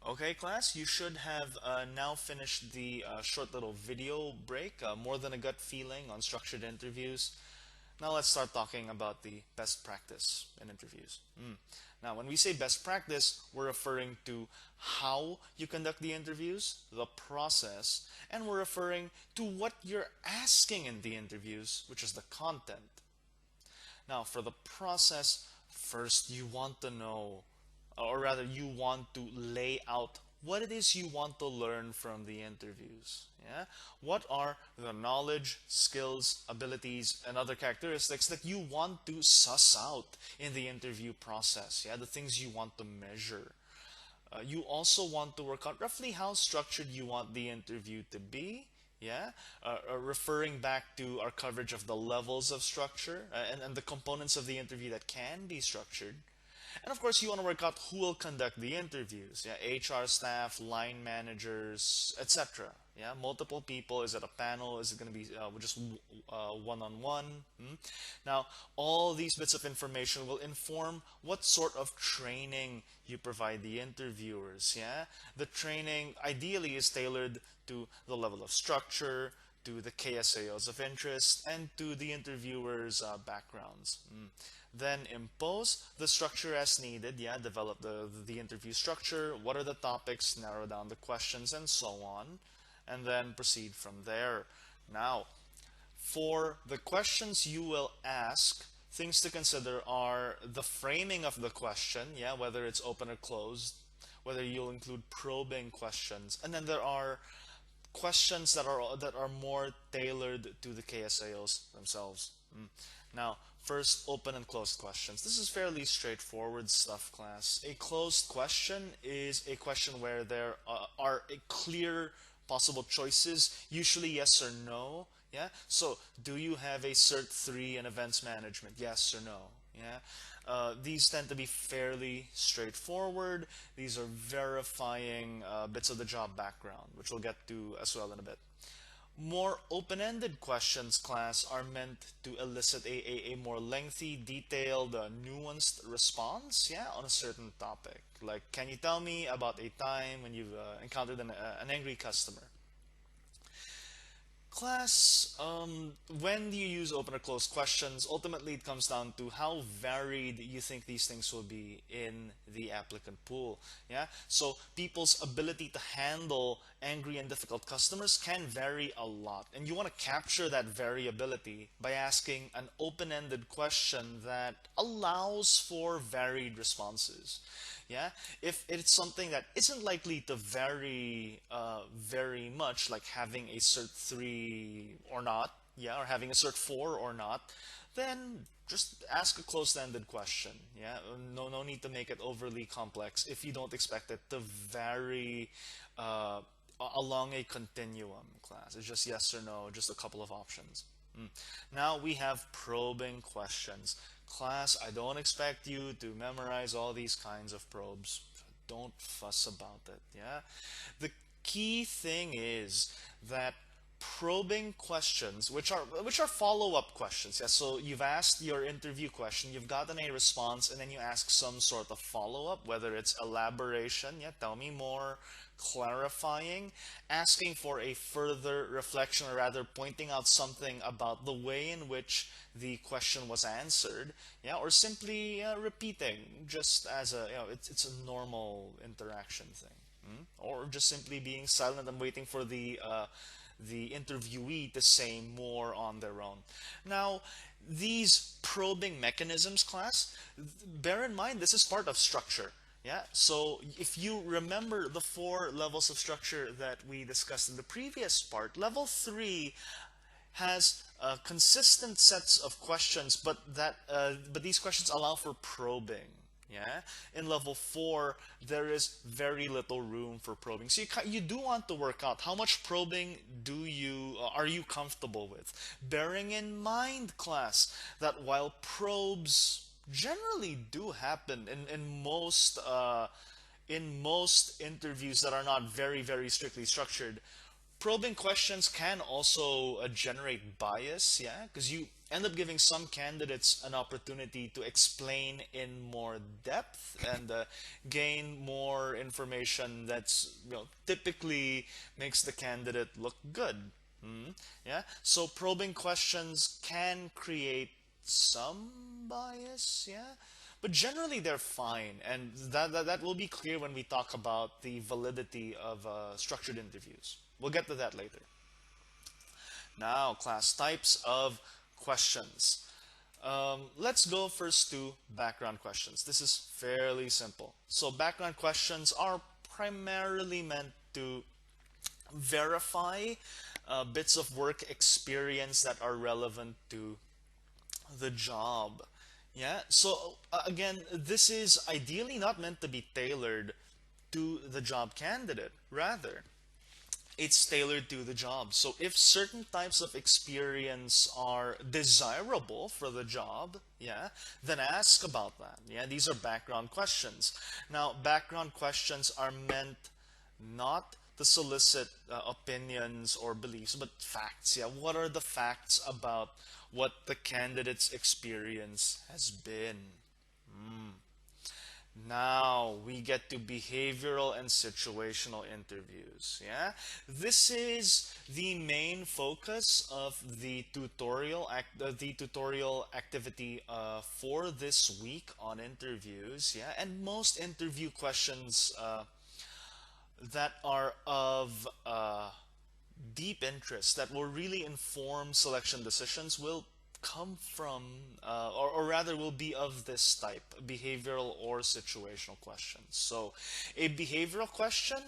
Okay, class, you should have now finished the short little video break, more than a gut feeling on structured interviews. Now let's start talking about the best practice in interviews. Now, when we say best practice, we're referring to how you conduct the interviews, the process, and we're referring to what you're asking in the interviews, which is the content. Now, for the process, first you want to know, or rather, you want to lay out what it is you want to learn from the interviews. Yeah? What are the knowledge, skills, abilities, and other characteristics that you want to suss out in the interview process? Yeah, the things you want to measure. You also want to work out roughly how structured you want the interview to be. Yeah, referring back to our coverage of the levels of structure and the components of the interview that can be structured. And of course, you want to work out who will conduct the interviews. Yeah, HR staff, line managers, etc. Yeah, multiple people. Is it a panel? Is it going to be just one-on-one? Now, all these bits of information will inform what sort of training you provide the interviewers. Yeah, the training ideally is tailored to the level of structure, to the KSAOs of interest, and to the interviewers' backgrounds. Then impose the structure as needed. Yeah, develop the interview structure. What are the topics? Narrow down the questions and so on. And then proceed from there. Now, for the questions you will ask, things to consider are the framing of the question. Yeah, whether it's open or closed. Whether you'll include probing questions. And then there are questions that are more tailored to the KSAOs themselves. Now, first, open and closed questions. This is fairly straightforward stuff, class. A closed question is a question where there are a clear possible choices, usually yes or no. Yeah. So, do you have a Cert 3 in events management? Yes or no. Yeah. These tend to be fairly straightforward. These are verifying bits of the job background, which we'll get to as well in a bit. More open-ended questions, class, are meant to elicit a more lengthy, detailed, nuanced response, yeah, on a certain topic. Like, can you tell me about a time when you've encountered an angry customer? Class, when you use open or closed questions, ultimately it comes down to how varied you think these things will be in the applicant pool. Yeah, so people's ability to handle angry and difficult customers can vary a lot, and you want to capture that variability by asking an open-ended question that allows for varied responses. Yeah, if it's something that isn't likely to vary very much, like having a Cert 3 or not, yeah, or having a Cert 4 or not, then just ask a closed-ended question. Yeah, no need to make it overly complex if you don't expect it to vary along a continuum, class. It's just yes or no, just a couple of options. Now we have probing questions. Class, I don't expect you to memorize all these kinds of probes. Don't fuss about it, yeah? The key thing is that probing questions, which are follow-up questions. Yeah, so you've asked your interview question, you've gotten a response, and then you ask some sort of follow-up, whether it's elaboration, yeah, tell me more, clarifying, asking for a further reflection, or rather pointing out something about the way in which the question was answered, yeah, or simply repeating, just as it's a normal interaction thing, or just simply being silent and waiting for the interviewee to say more on their own. Now, these probing mechanisms, class, bear in mind this is part of structure. Yeah, so if you remember the 4 levels of structure that we discussed in the previous part, level 3 has consistent sets of questions, but these questions allow for probing. Yeah, in level 4 there is very little room for probing, so you do want to work out how much probing are you comfortable with, bearing in mind, class, that while probes generally do happen in most interviews that are not very strictly structured, probing questions can also generate bias, yeah, because end up giving some candidates an opportunity to explain in more depth and gain more information that's, typically makes the candidate look good. Yeah, so probing questions can create some bias, yeah, but generally they're fine, and that will be clear when we talk about the validity of structured interviews. We'll get to that later. Now, class, types of questions. Let's go first to background questions. This is fairly simple. So background questions are primarily meant to verify bits of work experience that are relevant to the job. Yeah, so again, this is ideally not meant to be tailored to the job candidate. Rather, it's tailored to the job. So if certain types of experience are desirable for the job, yeah, then ask about that. Yeah, these are background questions. Now, background questions are meant not to solicit opinions or beliefs, but facts. Yeah, what are the facts about what the candidate's experience has been? Now we get to behavioral and situational interviews. Yeah, this is the main focus of the tutorial activity for this week on interviews. Yeah, and most interview questions that are of deep interest that will really inform selection decisions will come from, or rather will be of this type, behavioral or situational questions. So a behavioral question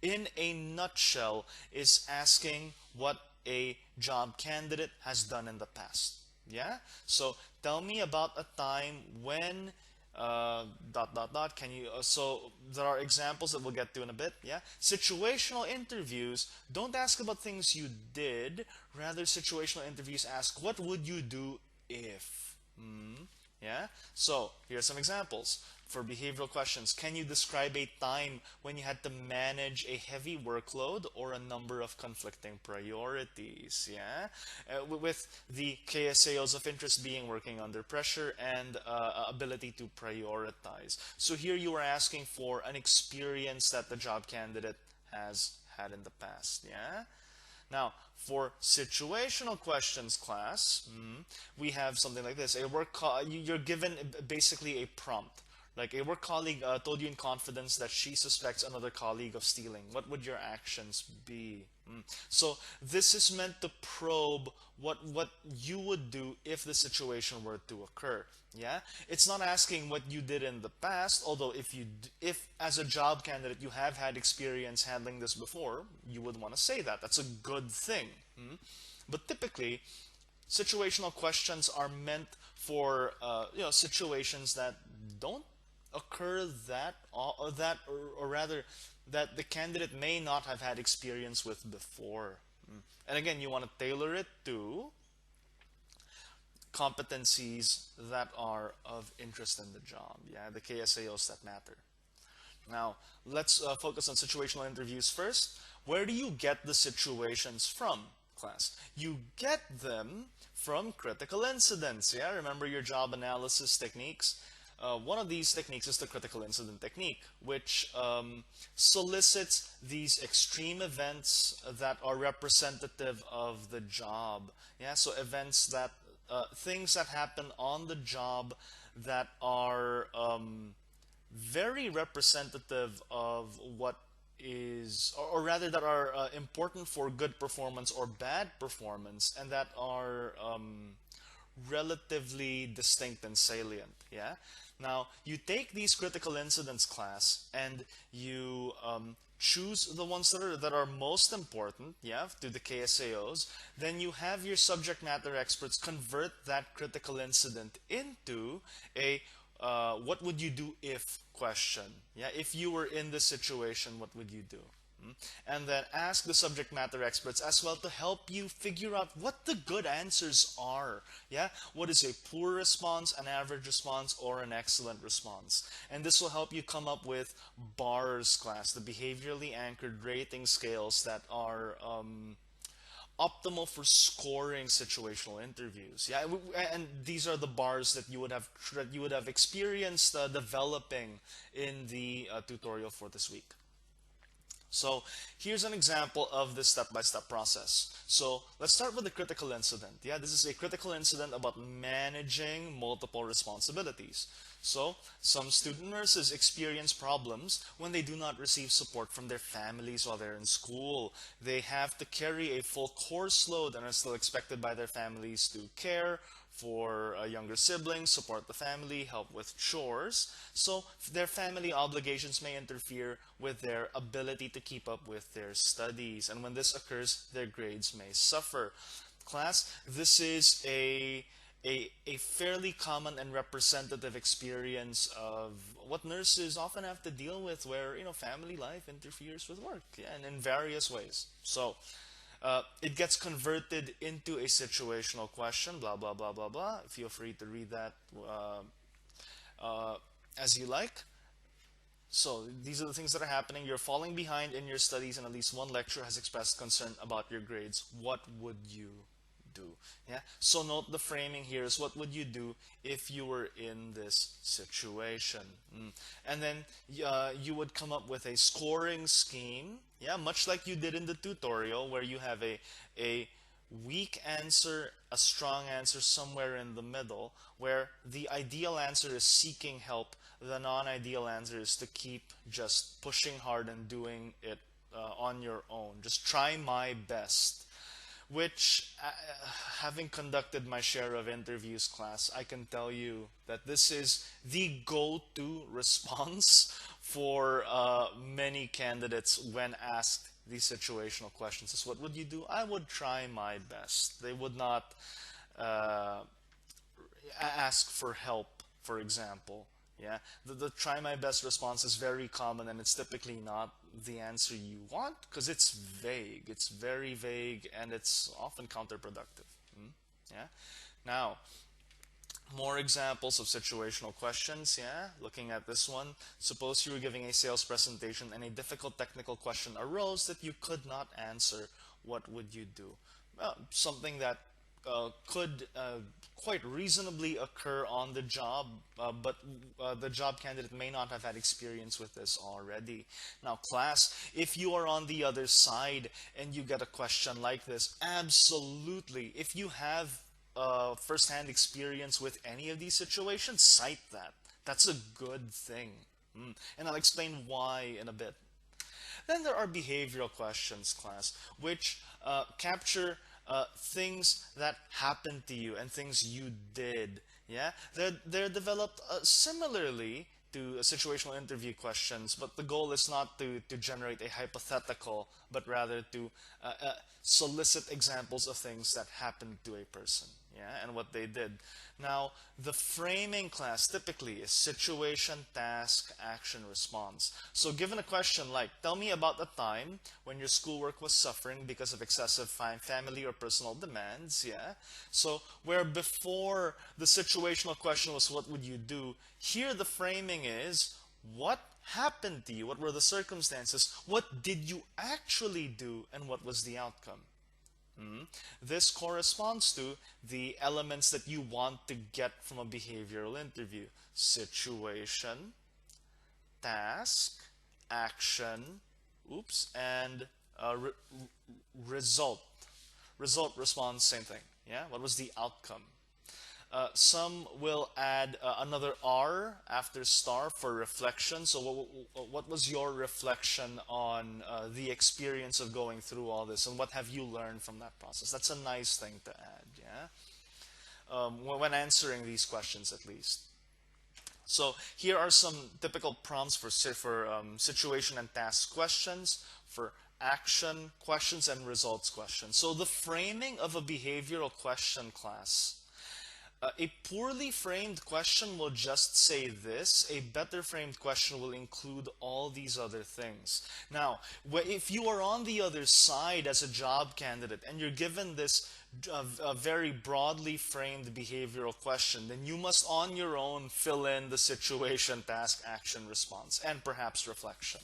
in a nutshell is asking what a job candidate has done in the past. Yeah, so tell me about a time when dot dot dot, can you so there are examples that we'll get to in a bit. Yeah, situational interviews don't ask about things you did, rather situational interviews ask what would you do if. Yeah, so here are some examples for behavioral questions. Can you describe a time when you had to manage a heavy workload or a number of conflicting priorities? Yeah, with the KSAOs of interest being working under pressure and ability to prioritize. So here you are asking for an experience that the job candidate has had in the past. Yeah. Now, for situational questions class, we have something like this. You're given basically a prompt. Like a work colleague told you in confidence that she suspects another colleague of stealing. What would your actions be? So this is meant to probe what you would do if the situation were to occur. Yeah, it's not asking what you did in the past. Although if as a job candidate you have had experience handling this before, you would want to say that. That's a good thing. But typically, situational questions are meant for situations that don't occur or rather that the candidate may not have had experience with before. And again, you want to tailor it to competencies that are of interest in the job. Yeah, the KSAOs that matter. Now, let's focus on situational interviews first. Where do you get the situations from, class? You get them from critical incidents. Yeah, remember your job analysis techniques? One of these techniques is the critical incident technique, which solicits these extreme events that are representative of the job. Yeah, so events that, things that happen on the job that are very representative of what is, or rather that are important for good performance or bad performance, and that are relatively distinct and salient. Yeah. Now you take these critical incidents class and you choose the ones that are most important, yeah, to the KSAOs. Then you have your subject matter experts convert that critical incident into a what would you do if question. Yeah, if you were in this situation, what would you do? And then ask the subject matter experts as well to help you figure out what the good answers are. Yeah, what is a poor response, an average response, or an excellent response? And this will help you come up with BARS class, the behaviorally anchored rating scales that are optimal for scoring situational interviews. Yeah, and these are the bars that you would have experienced developing in the tutorial for this week. So here's an example of the step-by-step process. So let's start with the critical incident. Yeah, this is a critical incident about managing multiple responsibilities. So some student nurses experience problems when they do not receive support from their families while they're in school. They have to carry a full course load and are still expected by their families to care for younger siblings, support the family, help with chores. So their family obligations may interfere with their ability to keep up with their studies. And when this occurs, their grades may suffer. Class, this is a fairly common and representative experience of what nurses often have to deal with, where family life interferes with work, yeah, and in various ways. So it gets converted into a situational question, blah, blah, blah, blah, blah. Feel free to read that as you like. So these are the things that are happening. You're falling behind in your studies and at least one lecturer has expressed concern about your grades. What would you do? Yeah. So note the framing here is, what would you do if you were in this situation? And then you would come up with a scoring scheme. Yeah, much like you did in the tutorial, where you have a weak answer, a strong answer somewhere in the middle, where the ideal answer is seeking help. The non-ideal answer is to keep just pushing hard and doing it on your own. Just try my best. Which, having conducted my share of interviews, class, I can tell you that this is the go-to response for many candidates when asked these situational questions. Is, what would you do? I would try my best. They would not ask for help, for example. Yeah, the try my best response is very common, and it's typically not the answer you want because it's vague. It's very vague, and it's often counterproductive. Yeah. Now, more examples of situational questions. Yeah, looking at this one. Suppose you were giving a sales presentation and a difficult technical question arose that you could not answer. What would you do? Well, something that could quite reasonably occur on the job, but the job candidate may not have had experience with this already. Now, class, if you are on the other side and you get a question like this, absolutely, if you have first-hand experience with any of these situations, cite that. That's a good thing. And I'll explain why in a bit. Then there are behavioral questions, class, which capture things that happened to you and things you did. Yeah, they're developed similarly to situational interview questions, but the goal is not to generate a hypothetical, but rather to solicit examples of things that happened to a person, yeah, and what they did. Now, the framing, class, typically is situation, task, action, response. So given a question like, tell me about the time when your schoolwork was suffering because of excessive family or personal demands, yeah? So where before the situational question was, what would you do? Here the framing is, what happened to you? What were the circumstances? What did you actually do? And what was the outcome? This corresponds to the elements that you want to get from a behavioral interview. Situation, task, action, and result. Result, response, same thing. Yeah, what was the outcome? Some will add another R after star for reflection. So what was your reflection on the experience of going through all this, and what have you learned from that process? That's a nice thing to add, yeah? When answering these questions, at least. So here are some typical prompts for situation and task questions, for action questions, and results questions. So the framing of a behavioral question, class. A poorly framed question will just say this. A better framed question will include all these other things. Now, if you are on the other side as a job candidate and you're given this very broadly framed behavioral question, then you must on your own fill in the situation, task, action, response, and perhaps reflection.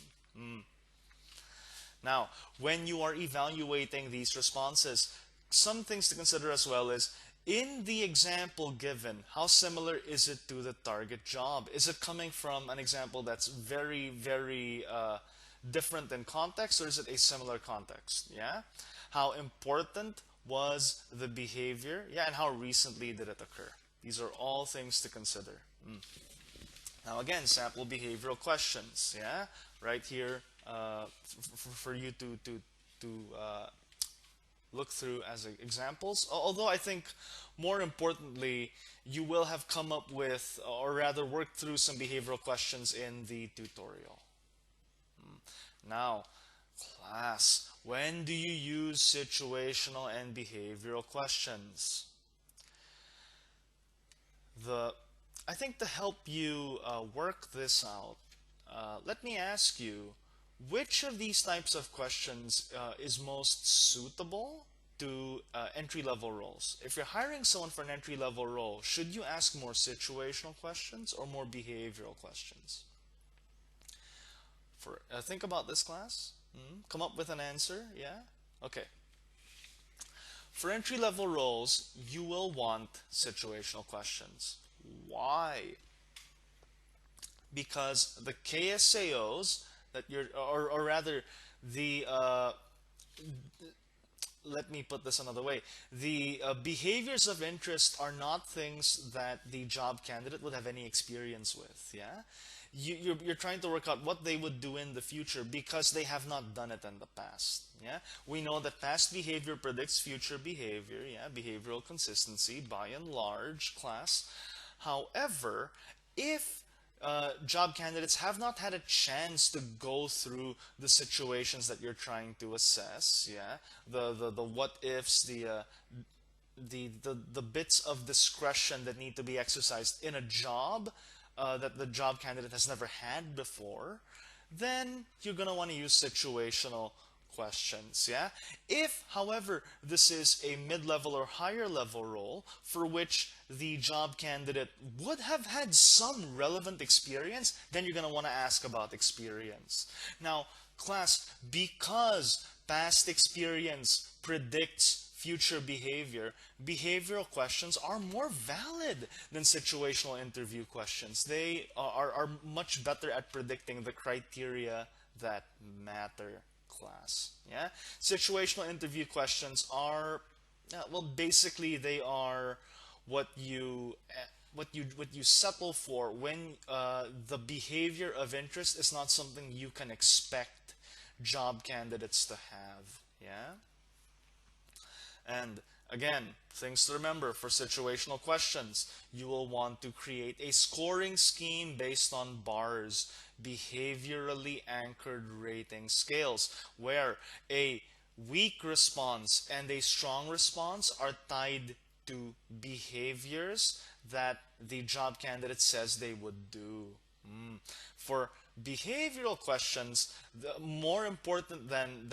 Now, when you are evaluating these responses, some things to consider as well is, in the example given, how similar is it to the target job? Is it coming from an example that's very, very different in context, or is it a similar context? Yeah. How important was the behavior? Yeah, and how recently did it occur? These are all things to consider. Now again, sample behavioral questions. Yeah, right here for you to look through as examples. Although I think more importantly, you will have come up with, or rather worked through some behavioral questions in the tutorial. Now, class, when do you use situational and behavioral questions? I think to help you work this out, let me ask you, which of these types of questions is most suitable to entry-level roles? If you're hiring someone for an entry-level role, should you ask more situational questions or more behavioral questions? Think about this, class. Come up with an answer. Yeah? Okay. For entry-level roles, you will want situational questions. Why? Because the KSAOs that you're, or rather, the let me put this another way. The behaviors of interest are not things that the job candidate would have any experience with. Yeah, you're trying to work out what they would do in the future because they have not done it in the past. Yeah, we know that past behavior predicts future behavior. Yeah, behavioral consistency by and large, class. However, if job candidates have not had a chance to go through the situations that you're trying to assess, yeah, the what ifs, the bits of discretion that need to be exercised in a job that the job candidate has never had before, then you're gonna want to use situational questions. Yeah. If, however, this is a mid-level or higher level role for which the job candidate would have had some relevant experience, then you're going to want to ask about experience. Now, class, because past experience predicts future behavior, behavioral questions are more valid than situational interview questions. They are much better at predicting the criteria that matter, class. Yeah, situational interview questions are, well, basically they are what you settle for when the behavior of interest is not something you can expect job candidates to have. Yeah. And again, things to remember for situational questions. You will want to create a scoring scheme based on bars, behaviorally anchored rating scales, where a weak response and a strong response are tied to behaviors that the job candidate says they would do. For behavioral questions, more important than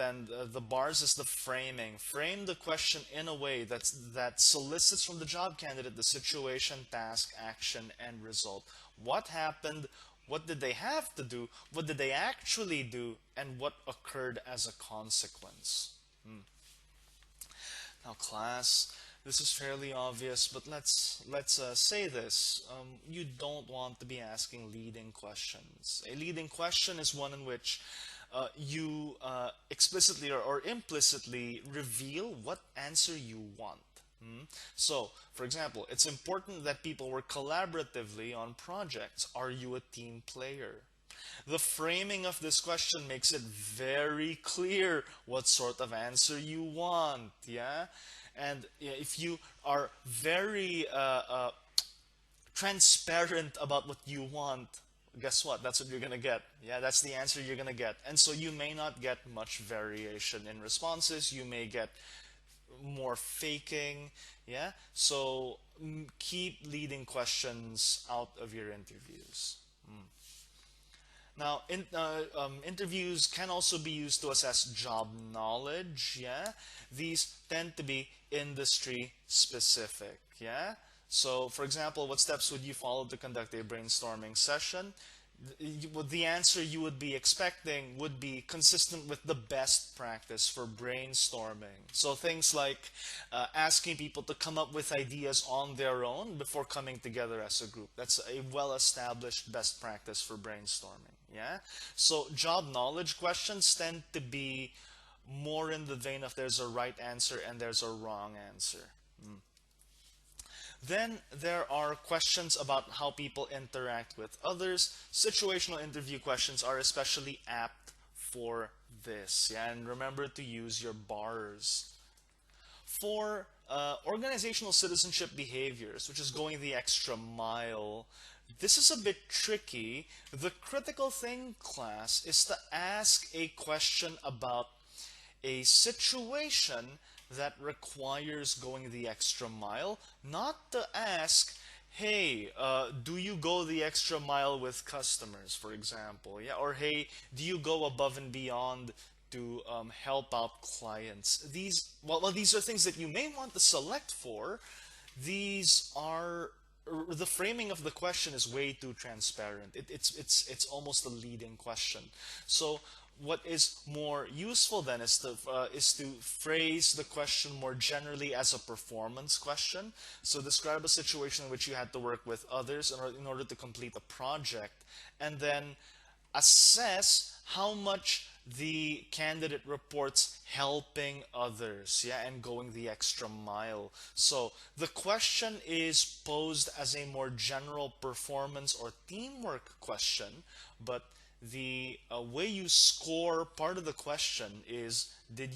the bars is the framing. Frame the question in a way that solicits from the job candidate the situation, task, action, and result. What happened? What did they have to do? What did they actually do? And what occurred as a consequence? Now, class, this is fairly obvious, but let's say this. You don't want to be asking leading questions. A leading question is one in which you explicitly or implicitly reveal what answer you want. So, for example, it's important that people work collaboratively on projects. Are you a team player? The framing of this question makes it very clear what sort of answer you want. Yeah. And if you are very transparent about what you want, guess what? That's what you're going to get. Yeah, that's the answer you're going to get. And so you may not get much variation in responses. You may get more faking. Yeah, so keep leading questions out of your interviews. Now, interviews can also be used to assess job knowledge. Yeah, these tend to be industry specific. Yeah, so for example, what steps would you follow to conduct a brainstorming session? the answer you would be expecting would be consistent with the best practice for brainstorming. So things like asking people to come up with ideas on their own before coming together as a group. That's a well-established best practice for brainstorming. Yeah. So job knowledge questions tend to be more in the vein of there's a right answer and there's a wrong answer. Then there are questions about how people interact with others. Situational interview questions are especially apt for this. Yeah, and remember to use your bars. For organizational citizenship behaviors, which is going the extra mile, this is a bit tricky. The critical thing, class, is to ask a question about a situation that requires going the extra mile, not to ask, hey, do you go the extra mile with customers, for example? Yeah, or hey, do you go above and beyond to help out clients? These are things that you may want to select for. These are the framing of the question is way too transparent. It's almost a leading question. So what is more useful then is to phrase the question more generally as a performance question. So describe a situation in which you had to work with others in order to complete a project, and then assess how much the candidate reports helping others, yeah, and going the extra mile. So the question is posed as a more general performance or teamwork question, but the way you score part of the question is, did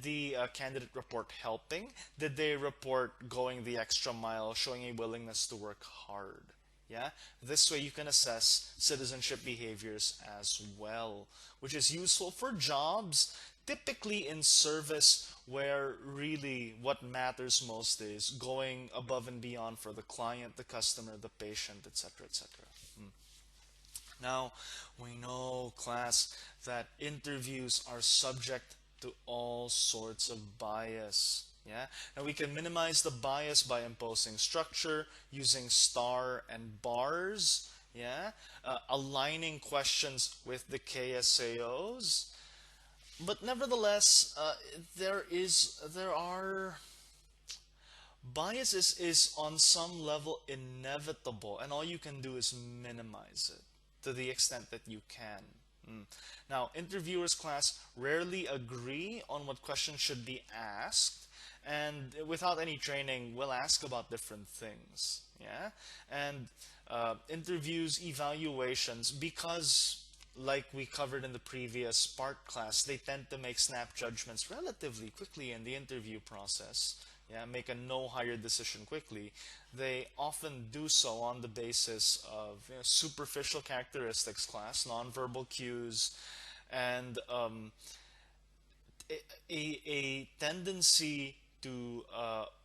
the candidate report helping? Did they report going the extra mile, showing a willingness to work hard? Yeah, this way you can assess citizenship behaviors as well, which is useful for jobs typically in service where really what matters most is going above and beyond for the client, the customer, the patient, etc., etc. Now, we know, class, that interviews are subject to all sorts of bias. Yeah, and we can minimize the bias by imposing structure, using star and bars. Yeah, aligning questions with the KSAOs. But nevertheless, there are bias is on some level inevitable, and all you can do is minimize it to the extent that you can. Now, interviewers, class, rarely agree on what questions should be asked, and without any training, will ask about different things. Yeah, and interviews, evaluations, because like we covered in the previous part, class, they tend to make snap judgments relatively quickly in the interview process. Yeah, make a no hire decision quickly. They often do so on the basis of, superficial characteristics, class, nonverbal cues, and a tendency to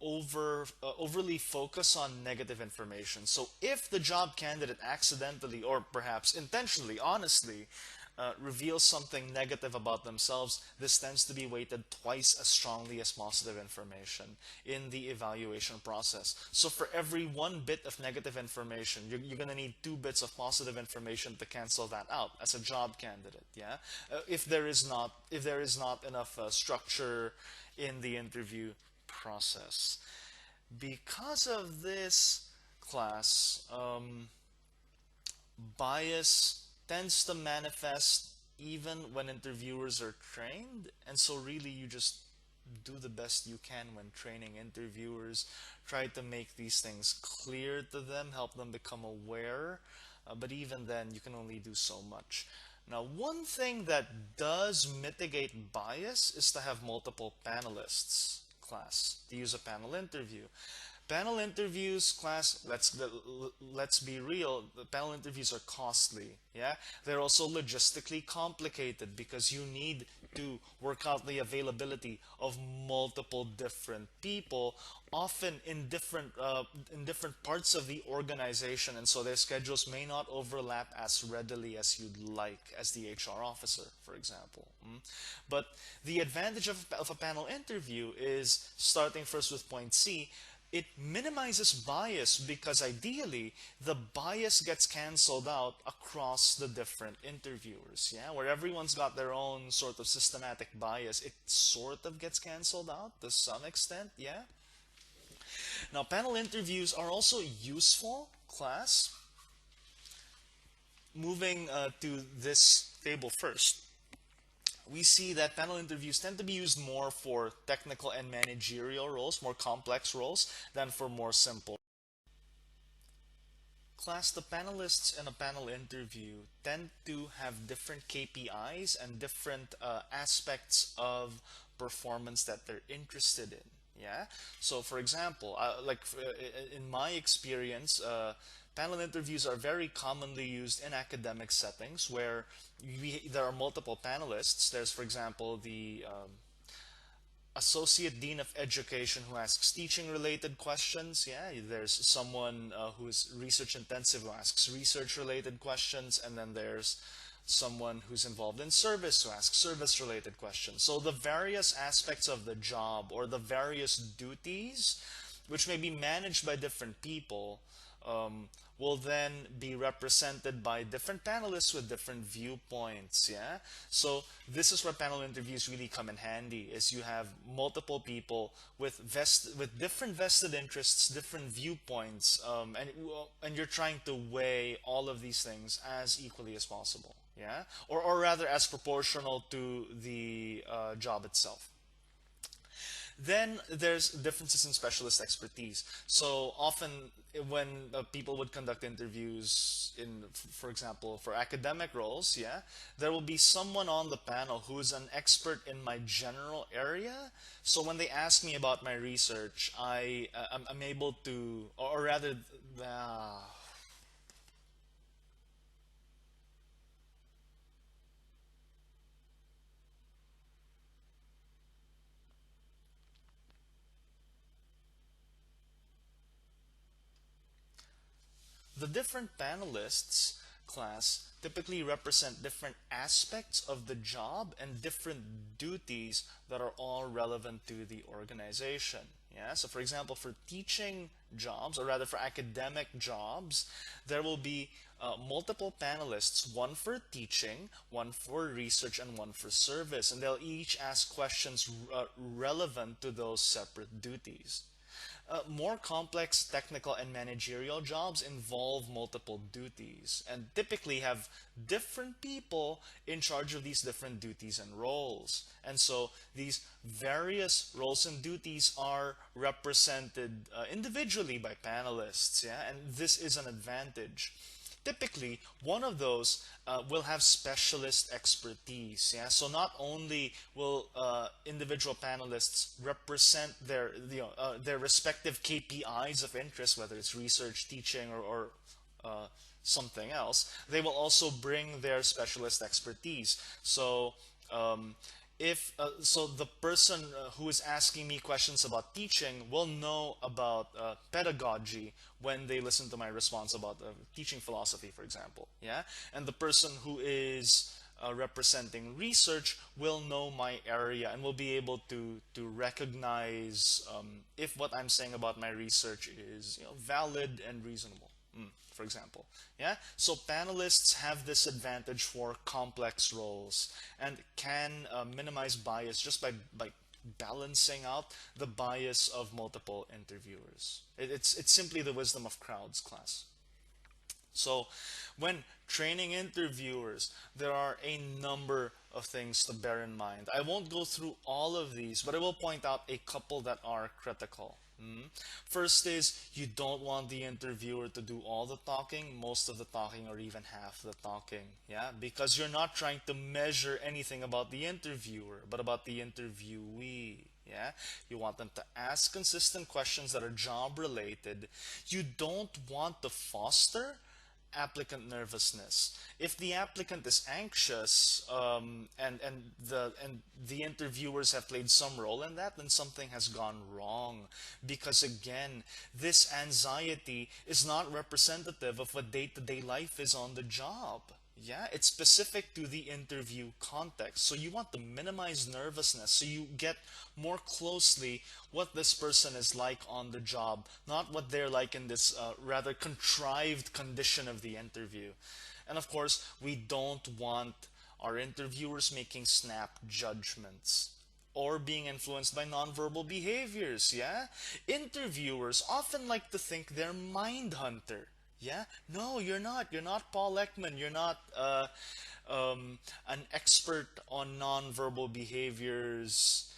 overly focus on negative information. So if the job candidate accidentally or perhaps intentionally, honestly, reveals something negative about themselves, this tends to be weighted twice as strongly as positive information in the evaluation process. So for every one bit of negative information, you're going to need 2 bits of positive information to cancel that out as a job candidate. Yeah, if there is not enough structure in the interview process. Because of this, class, bias tends to manifest even when interviewers are trained, and so really you just do the best you can when training interviewers. Try to make these things clear to them, help them become aware, but even then you can only do so much. Now, one thing that does mitigate bias is to have multiple panelists, class, to use a panel interview. Panel interviews, class, let's be real, the panel interviews are costly. Yeah, they're also logistically complicated because you need to work out the availability of multiple different people, often in different parts of the organization, and so their schedules may not overlap as readily as you'd like as the HR officer, for example. But the advantage of a panel interview is, starting first with point C, It minimizes bias because ideally the bias gets canceled out across the different interviewers. Yeah, where everyone's got their own sort of systematic bias, it sort of gets canceled out to some extent. Yeah. Now, panel interviews are also useful, class. Moving to this table first, we see that panel interviews tend to be used more for technical and managerial roles, more complex roles, than for more simple. Class, the panelists in a panel interview tend to have different KPIs and different aspects of performance that they're interested in. Yeah. So, for example, in my experience, panel interviews are very commonly used in academic settings where there are multiple panelists. There's, for example, the associate dean of education who asks teaching related questions. Yeah, there's someone who is research intensive who asks research related questions, and then there's someone who's involved in service who asks service related questions. So the various aspects of the job or the various duties which may be managed by different people um, will then be represented by different panelists with different viewpoints. Yeah, so this is where panel interviews really come in handy, is you have multiple people with different vested interests, different viewpoints, and you're trying to weigh all of these things as equally as possible. Yeah, or rather as proportional to the job itself. Then there's differences in specialist expertise. So often when people would conduct interviews for example, for academic roles, yeah, there will be someone on the panel who is an expert in my general area. So when they ask me about my research, I'm able to, or rather, uh, the different panelists class typically represent different aspects of the job and different duties that are all relevant to the organization. Yeah, so for example, for teaching jobs, or rather for academic jobs, there will be multiple panelists, one for teaching, one for research, and one for service, and they'll each ask questions relevant to those separate duties. More complex technical and managerial jobs involve multiple duties and typically have different people in charge of these different duties and roles. And so these various roles and duties are represented individually by panelists, yeah, and this is an advantage. Typically, one of those will have specialist expertise. Yeah, so not only will individual panelists represent their respective KPIs of interest, whether it's research, teaching, or something else, they will also bring their specialist expertise. So if so the person who is asking me questions about teaching will know about pedagogy when they listen to my response about teaching philosophy, for example. Yeah, and the person who is representing research will know my area and will be able to recognize if what I'm saying about my research is, valid and reasonable. For example. Yeah, so panelists have this advantage for complex roles and can minimize bias just by balancing out the bias of multiple interviewers. It's simply the wisdom of crowds, class. So when training interviewers, there are a number of things to bear in mind. I won't go through all of these, but I will point out a couple that are critical. First is, you don't want the interviewer to do all the talking, most of the talking, or even half the talking. Yeah, because you're not trying to measure anything about the interviewer, but about the interviewee. Yeah, you want them to ask consistent questions that are job related. You don't want to foster applicant nervousness. If the applicant is anxious, and the interviewers have played some role in that, then something has gone wrong. Because again, this anxiety is not representative of what day-to-day life is on the job. Yeah, it's specific to the interview context. So you want to minimize nervousness so you get more closely what this person is like on the job, not what they're like in this rather contrived condition of the interview. And of course, we don't want our interviewers making snap judgments or being influenced by nonverbal behaviors, yeah? Interviewers often like to think they're mind hunter. Yeah? No, you're not. You're not Paul Ekman. You're not an expert on nonverbal behaviors.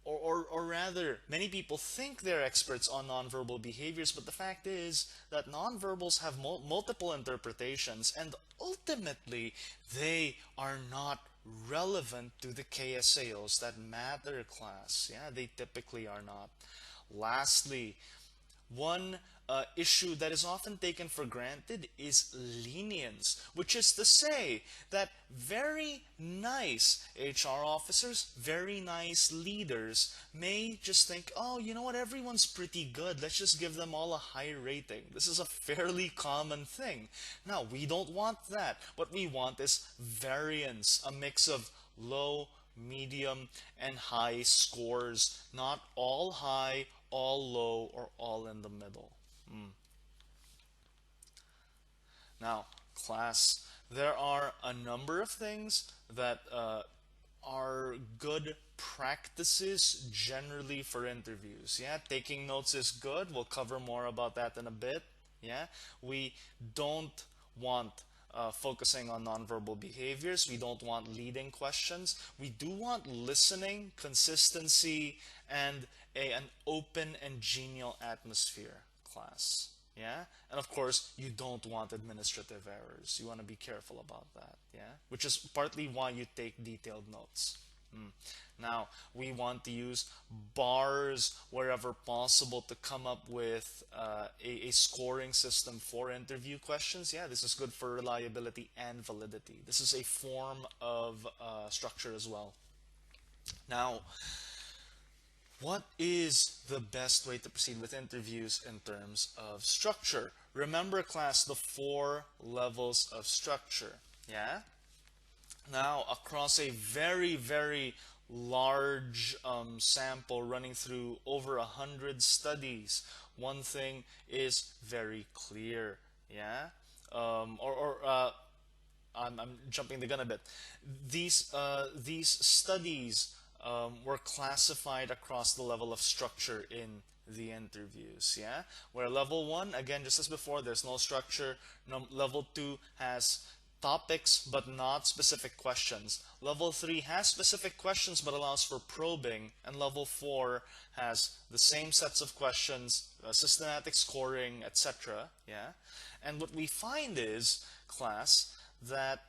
Or rather, many people think they're experts on nonverbal behaviors, but the fact is that nonverbals have multiple interpretations, and ultimately, they are not relevant to the KSAOs that matter, class. Yeah, they typically are not. Lastly, one issue that is often taken for granted is lenience, which is to say that very nice HR officers, very nice leaders may just think, oh, you know what, everyone's pretty good. Let's just give them all a high rating. This is a fairly common thing. Now, we don't want that. What we want is variance, a mix of low, medium, and high scores, not all high, all low, or all in the middle. Now, class, there are a number of things that are good practices generally for interviews. Yeah, taking notes is good. We'll cover more about that in a bit. Yeah, we don't want focusing on nonverbal behaviors. We don't want leading questions. We do want listening, consistency, and an open and genial atmosphere, class. Yeah, and of course, you don't want administrative errors. You want to be careful about that. Yeah, which is partly why you take detailed notes. Now, we want to use bars wherever possible to come up with a scoring system for interview questions. Yeah, this is good for reliability and validity. This is a form of structure as well. Now, what is the best way to proceed with interviews in terms of structure? Remember, class, the 4 levels of structure. Yeah? Now, across a very, very large sample running through over 100 studies, one thing is very clear. Yeah? I'm jumping the gun a bit. These studies were classified across the level of structure in the interviews. Yeah, where level 1, again, just as before, there's no structure. Level 2 has topics but not specific questions. Level 3 has specific questions but allows for probing, and level 4 has the same sets of questions, systematic scoring, etc. Yeah, and what we find is, class, that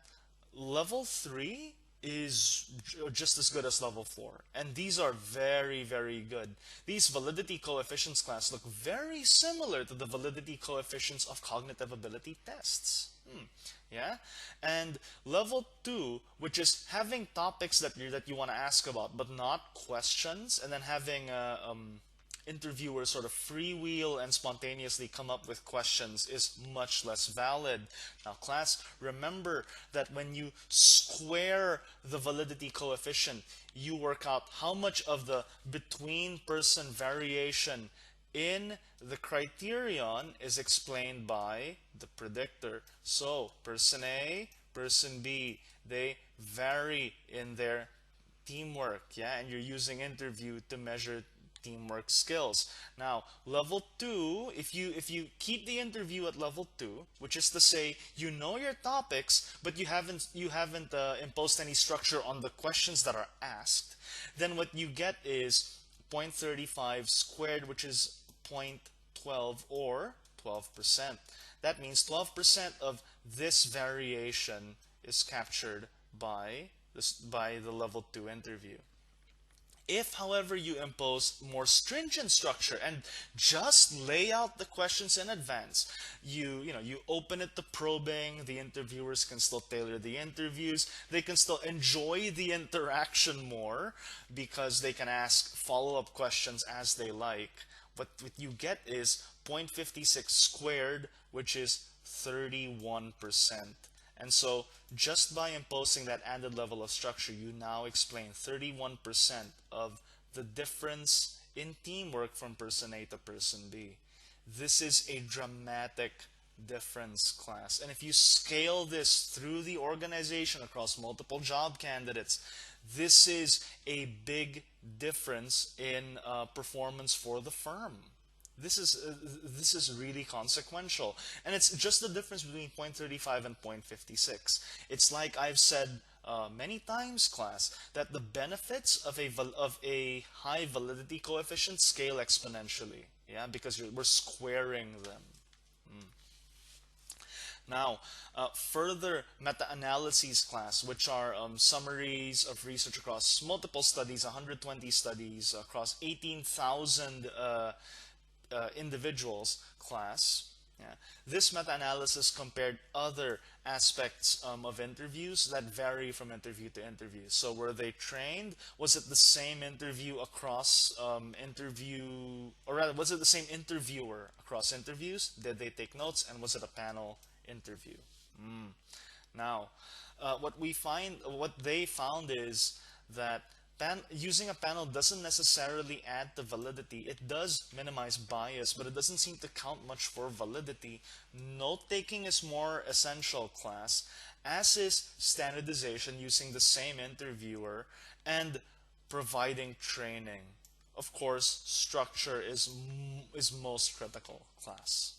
level 3 is just as good as level 4, and these are very, very good. These validity coefficients, class, look very similar to the validity coefficients of cognitive ability tests. Yeah, and level 2, which is having topics that you want to ask about but not questions, and then having interviewers sort of freewheel and spontaneously come up with questions, is much less valid. Now, class, remember that when you square the validity coefficient, you work out how much of the between person variation in the criterion is explained by the predictor. So, person A, person B, they vary in their teamwork, yeah, and you're using interview to measure teamwork skills. Now, level 2, if you keep the interview at level 2, which is to say you know your topics but you haven't imposed any structure on the questions that are asked, then what you get is 0.35 squared, which is 0.12 or 12%. That means 12% of this variation is captured by the level 2 interview. If, however, you impose more stringent structure and just lay out the questions in advance, you open it to probing, the interviewers can still tailor the interviews, they can still enjoy the interaction more because they can ask follow-up questions as they like. What you get is 0.56 squared, which is 31%. And so just by imposing that added level of structure, you now explain 31% of the difference in teamwork from person A to person B. This is a dramatic difference, class. And if you scale this through the organization across multiple job candidates, this is a big difference in performance for the firm. This is really consequential, and it's just the difference between 0.35 and 0.56. It's like I've said many times, class, that the benefits of a high validity coefficient scale exponentially. Yeah, because we're squaring them. Now, further meta-analyses, class, which are summaries of research across multiple studies, 120 studies across 18,000 individuals, class. Yeah. This meta-analysis compared other aspects of interviews that vary from interview to interview. So were they trained? Was it the same interview across or rather, was it the same interviewer across interviews? Did they take notes? And was it a panel interview? Now, what they found is that using a panel doesn't necessarily add to validity. It does minimize bias, but it doesn't seem to count much for validity. Note-taking is more essential, class, as is standardization using the same interviewer and providing training. Of course, structure is most critical, class.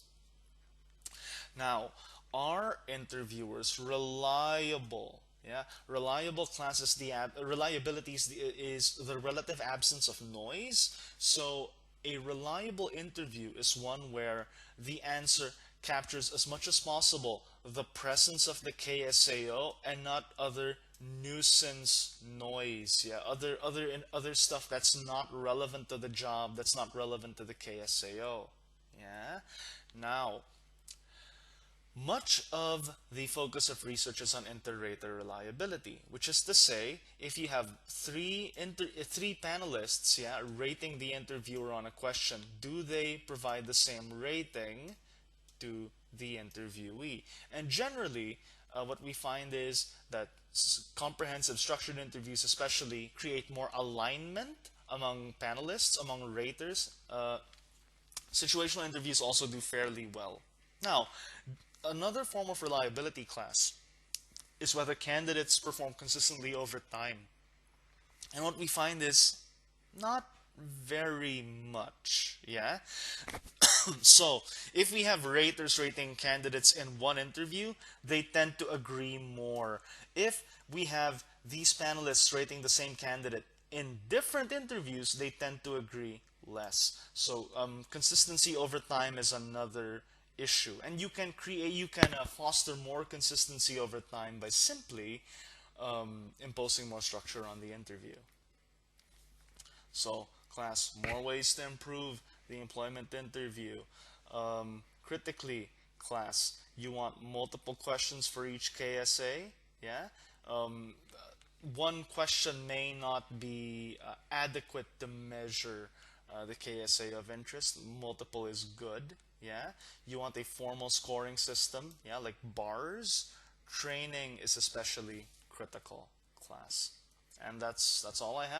Now, are interviewers reliable? Yeah, reliable, class, is reliability is the relative absence of noise. So a reliable interview is one where the answer captures as much as possible the presence of the KSAO and not other nuisance noise. Yeah, other stuff that's not relevant to the job, that's not relevant to the KSAO. Yeah. Now, much of the focus of research is on inter-rater reliability, which is to say, if you have three panelists, yeah, rating the interviewer on a question, do they provide the same rating to the interviewee? And generally, what we find is that comprehensive structured interviews especially create more alignment among panelists, among raters. Situational interviews also do fairly well. Now, another form of reliability, class, is whether candidates perform consistently over time. And what we find is not very much, yeah? So, if we have raters rating candidates in one interview, they tend to agree more. If we have these panelists rating the same candidate in different interviews, they tend to agree less. So, consistency over time is another issue, and you can foster more consistency over time by simply imposing more structure on the interview. So, class, more ways to improve the employment interview. Critically, class, you want multiple questions for each KSA. Yeah. One question may not be adequate to measure the KSA of interest. Multiple is good. Yeah, you want a formal scoring system, yeah, like bars. Training is especially critical, class. And that's all I have.